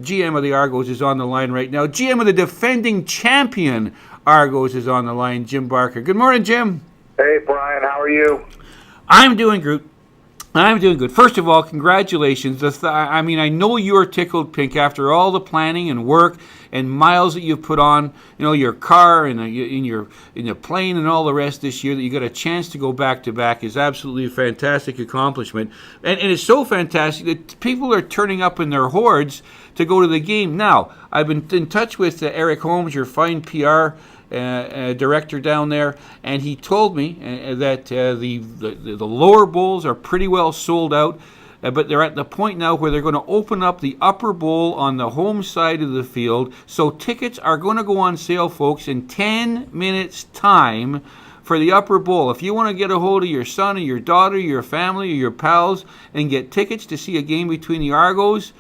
GM of the Argos, is on the line right now. GM of the defending champion Argos is on the line, Jim Barker. Good morning, Jim. Hey, Brian. How are you? I'm doing good. First of all, congratulations. I know you're tickled pink after all the planning and work and miles that you've put on, your car and in your plane and all the rest this year, that you got a chance to go back to back is absolutely a fantastic accomplishment. And it's so fantastic that people are turning up in their hordes to go to the game. Now, I've been in touch with Eric Holmes, your fine PR director down there, and he told me that the lower bowls are pretty well sold out, but they're at the point now where they're going to open up the upper bowl on the home side of the field. So tickets are going to go on sale, folks, in 10 minutes time for the upper bowl. If you want to get a hold of your son or your daughter, your family or your pals, and get tickets to see a game between the Argos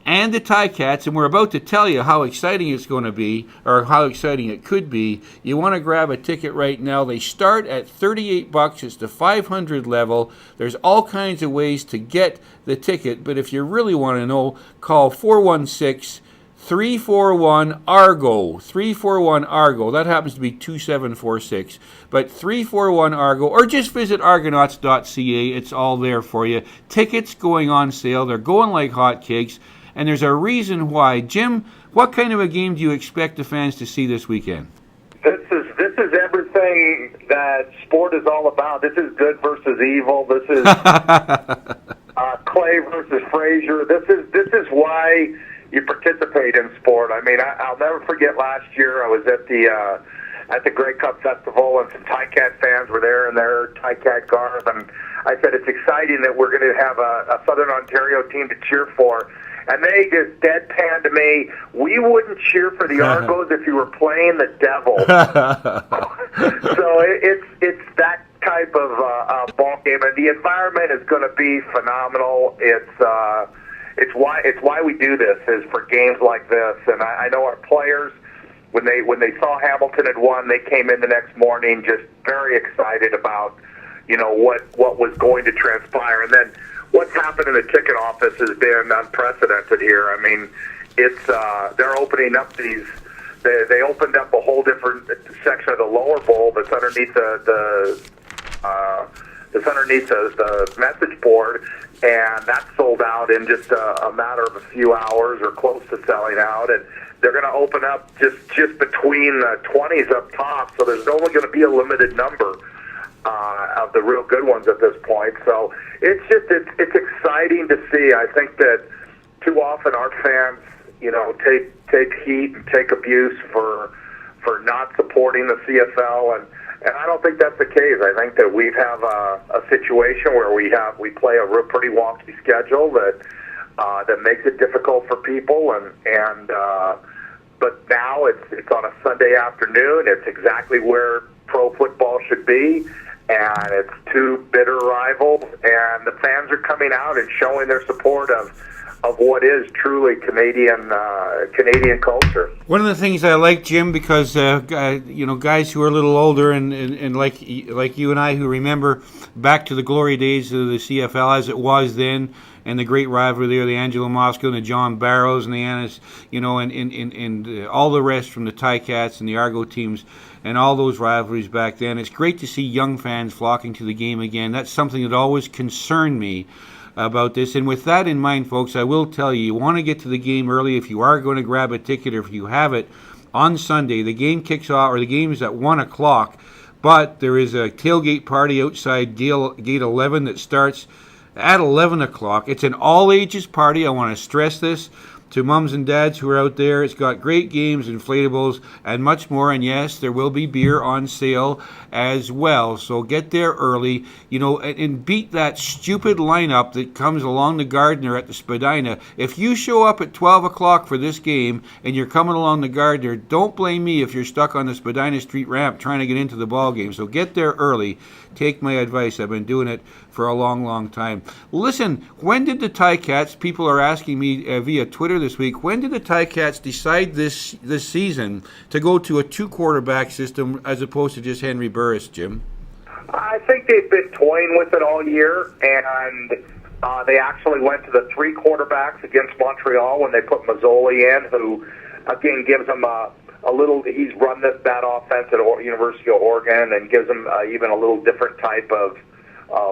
and the Ticats, and we're about to tell you how exciting it's going to be, or how exciting it could be, you want to grab a ticket right now. They start at $38. It's the 500 level. There's all kinds of ways to get the ticket, but if you really want to know, call 416-341-ARGO. 341-ARGO. That happens to be 2746. But 341-ARGO, or just visit Argonauts.ca. It's all there for you. Tickets going on sale. They're going like hotcakes. And there's a reason why. Jim, what kind of a game do you expect the fans to see this weekend? This is everything that sport is all about. This is good versus evil. This is Clay versus Frazier. This is why you participate in sport. I mean, I'll never forget last year I was at the Grey Cup Festival, and some Ticat fans were there in their Ticat garb, and I said, it's exciting that we're going to have a Southern Ontario team to cheer for. And they just deadpanned to me, we wouldn't cheer for the Argos if you were playing the devil. So it's that type of ball game, and the environment is going to be phenomenal. It's why we do this, is for games like this. And I know our players, when they saw Hamilton had won, they came in the next morning just very excited about what was going to transpire. And then what's happened in the ticket office has been unprecedented here. I mean, it's they're opening up these. They opened up a whole different section of the lower bowl that's underneath the message board, and that's sold out in just a matter of a few hours, or close to selling out. And they're going to open up just between the 20s up top, so there's only going to be a limited number of the real good ones at this point. So it's exciting to see. I think that too often our fans, take heat and take abuse for not supporting the CFL, and I don't think that's the case. I think that we have a situation where we play a real pretty wonky schedule that makes it difficult for people, and but now it's on a Sunday afternoon. It's exactly where pro football should be. And it's two bitter rivals, and the fans are coming out and showing their support of what is truly Canadian culture. One of the things I like, Jim, because guys who are a little older and like you and I, who remember back to the glory days of the CFL as it was then, and the great rivalry there, the Angelo Moscow and the John Barrows and the Annis, and all the rest from the Ticats and the Argo teams, and all those rivalries back then. It's great to see young fans flocking to the game again. That's something that always concerned me about this. And with that in mind, folks, I will tell you want to get to the game early if you are going to grab a ticket, or if you have it on Sunday. The game kicks off, or the game is at 1 o'clock, but there is a tailgate party outside Gate 11 that starts at 11 o'clock. It's an all-ages party. I want to stress this to mums and dads who are out there. It's got great games, inflatables, and much more. And yes, there will be beer on sale as well. So get there early, and beat that stupid lineup that comes along the Gardiner at the Spadina. If you show up at 12 o'clock for this game and you're coming along the Gardiner, don't blame me if you're stuck on the Spadina Street ramp trying to get into the ball game. So get there early. Take my advice. I've been doing it for a long, long time. Listen, when did the Ticats, people are asking me via Twitter this week, when did the Ticats decide this season to go to a two-quarterback system as opposed to just Henry Burris, Jim? I think they've been toying with it all year, and They actually went to the 3 quarterbacks against Montreal when they put Mazzoli in, who, again, gives them a little. He's run that offense at University of Oregon and gives them even a little different type of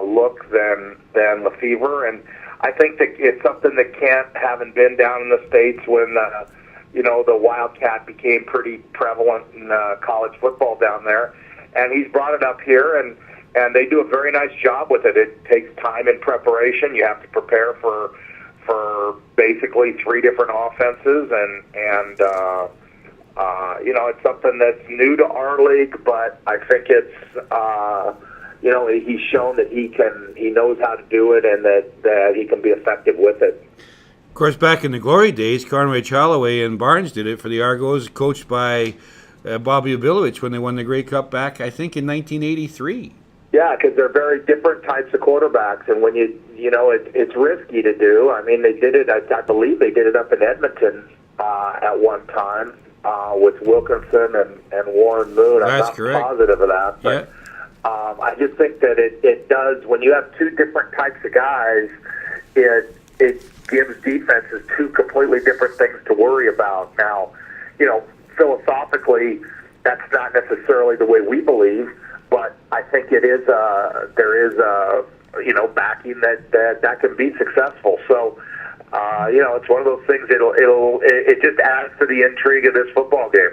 look than Lefevre. And I think that it's something that haven't been down in the States when the Wildcat became pretty prevalent in college football down there. And he's brought it up here, and they do a very nice job with it. It takes time in preparation. You have to prepare for basically 3 different offenses, and it's something that's new to our league, but I think it's he's shown that he knows how to do it, and that he can be effective with it. Of course, back in the glory days, Carnway Holloway and Barnes did it for the Argos, coached by Bobby Obilowicz when they won the Grey Cup back, I think, in 1983. Yeah, because they're very different types of quarterbacks, and when it's risky to do. I mean, they did it. I believe they did it up in Edmonton at one time with Wilkinson and Warren Moon. I'm not positive of that, but I just think that it does. When you have 2 different types of guys, it gives defenses 2 completely different things to worry about. Now, philosophically, that's not necessarily the way we believe, but I think there is backing that can be successful. So, it's one of those things. It just adds to the intrigue of this football game.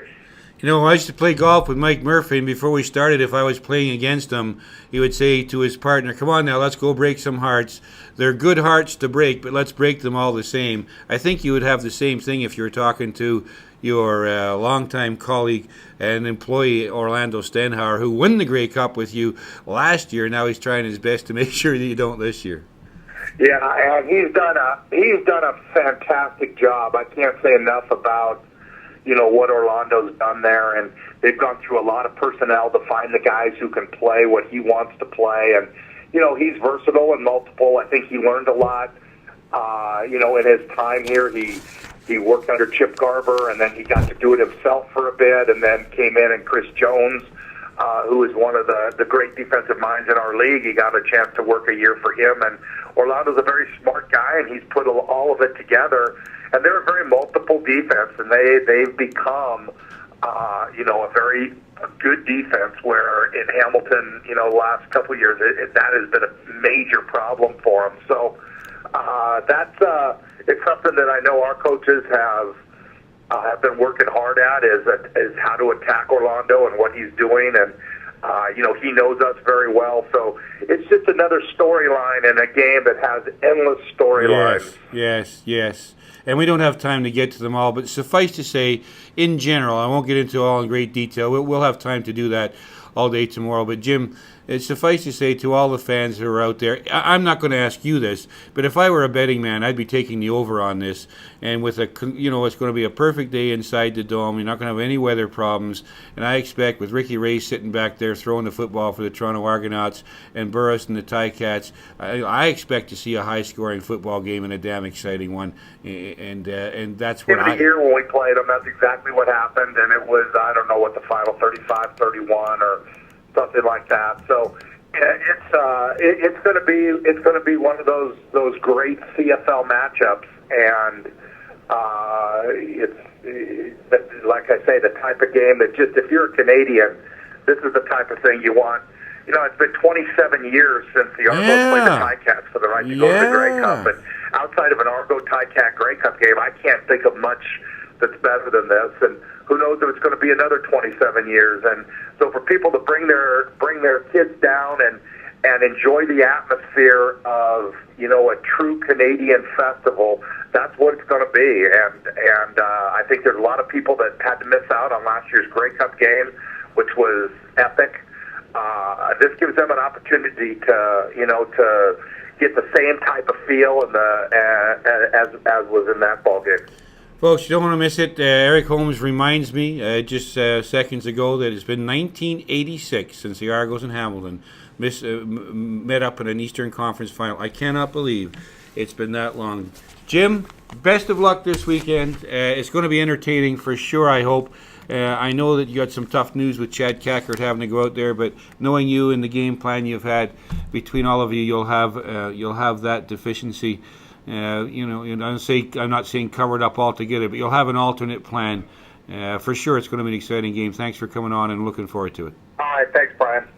I used to play golf with Mike Murphy, and before we started, if I was playing against him, he would say to his partner, "Come on now, let's go break some hearts. They're good hearts to break, but let's break them all the same." I think you would have the same thing if you were talking to your longtime colleague and employee, Orlando Stenhauer, who won the Grey Cup with you last year. Now he's trying his best to make sure that you don't this year. Yeah, and he's done a fantastic job. I can't say enough about what Orlando's done there, and they've gone through a lot of personnel to find the guys who can play what he wants to play, and he's versatile and multiple. I think he learned a lot. In his time here, he worked under Chip Garber, and then he got to do it himself for a bit, and then came in, and Chris Jones, who is one of the great defensive minds in our league, he got a chance to work a year for him. And Orlando's a very smart guy, and he's put all of it together. And they're a very multiple defense, and they've become, a very good defense. Where in Hamilton, the last couple of years, that has been a major problem for them. So it's something that I know our coaches have been working hard at is how to attack Orlando and what he's doing, and he knows us very well. So it's just another storyline in a game that has endless storylines. Yes. And we don't have time to get to them all, but suffice to say, in general, I won't get into all in great detail. We'll have time to do that all day tomorrow. But Jim, it's suffice to say to all the fans who are out there, I'm not going to ask you this, but if I were a betting man, I'd be taking the over on this. And with it's going to be a perfect day inside the Dome. You're not going to have any weather problems. And I expect with Ricky Ray sitting back there throwing the football for the Toronto Argonauts and Burris and the Ticats, I expect to see a high-scoring football game and a damn exciting one. And that's what I... Here when we played them, that's exactly what happened. And it was, I don't know what the final 35-31 or something like that. So it's going to be one of those great CFL matchups, and it's like I say, the type of game that just if you're a Canadian, this is the type of thing you want. It's been 27 years since the Argos played the Ticats for the right to go to the Grey Cup, and outside of an Argo Ticat Grey Cup game, I can't think of much that's better than this. And who knows if it's going to be another 27 years. And so for people to bring their kids down and enjoy the atmosphere of a true Canadian festival, that's what it's going to be. And I think there's a lot of people that had to miss out on last year's Grey Cup game, which was epic. This gives them an opportunity to get the same type of feel as was in that ball game. Folks, you don't want to miss it. Eric Holmes reminds me just seconds ago that it's been 1986 since the Argos and Hamilton met up in an Eastern Conference final. I cannot believe it's been that long. Jim, best of luck this weekend. It's going to be entertaining for sure, I hope. I know that you got some tough news with Chad Kackert having to go out there, but knowing you and the game plan you've had between all of you, you'll have that deficiency. I'm not saying covered up altogether, but you'll have an alternate plan. For sure, it's going to be an exciting game. Thanks for coming on, and looking forward to it. All right, thanks, Brian.